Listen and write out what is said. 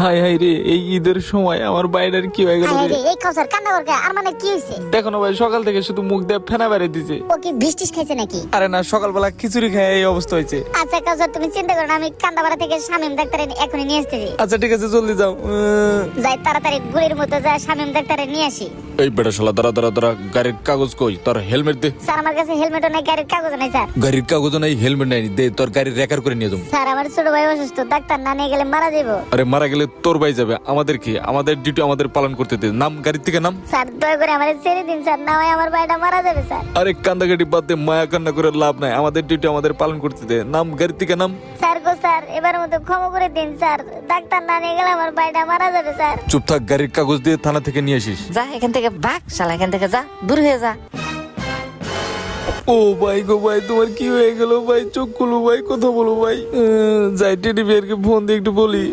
High high রে, এই ঈদের সময় আমার বাইরের কি হয়ে গেল আরে রে? এই কাউসার কান্না করকে আর মানে কি হইছে? দেখো না ভাই, সকাল থেকে শুধু মুখ দিয়ে ফেনা বেড়ে দিছে। ও কি বৃষ্টিস খাইছে নাকি? আরে না, সকালবেলা খিচুড়ি খেয়ে এই অবস্থা হয়েছে। আচ্ছা কাউসার তুমি চিন্তা করো না, আমি কান্দাপাড়া থেকে শামিম ডাক্তারে এখনই নিয়ে আসতেছি। আচ্ছা ঠিক আছে, জলদি যাও। যাই তাড়াতাড়ি গুলির মতো যা শামিম ডাক্তারে নিয়ে আসি। এই বেটা শালা, দাঁড়া দাঁড়া দাঁড়া, গাড়ির কাগজ কই? তোর হেলমেট দে। স্যার আমার কাছে হেলমেটও নাই, গাড়ির কাগজ নাই স্যার। গাড়ির কাগজ নাই, হেলমেট নাই, দে তোর গাড়ির রেকার করে নিয়ে যাবো। স্যার আমার ছোট ভাই অসুস্থ, ডাক্তার না নিয়ে গেলে মারা যাবো। আরে মারা গেলে তোর ভাই যাবে, আমাদের কি? আমাদের ডিউটি আমাদের পালন করতে দে। নাম গাড়ির থেকে নাম। স্যার দয়া করে আমার ছেড়ে দিন স্যার, না হয় আমার ভাইটা মারা যাবে স্যার। আরে কান্দাকাটি বাদ দে, মায়া কান্না করে লাভ নাই। আমাদের ডিউটি আমাদের পালন করতে দে। নাম গাড়ির থেকে নাম। স্যার গো স্যার, এবার মতো ক্ষমা করে দিন স্যার, ডাক্তার না নিয়ে গেলে আমার ভাইটা মারা যাবে স্যার। চুপ থাক, গাড়ির কাগজ দিয়ে থানা থেকে নিয়ে আসিস। যা এখান থেকে ভাগ শালা, এখান থেকে যা, দূর হয়ে যা। ও ভাই গো ভাই, তোমার কি হয়ে গেল ভাই? চোখ খুলো ভাই, কথা বলো ভাই। যাই টেডি বিয়ারকে ফোন দিয়ে একটু বলি।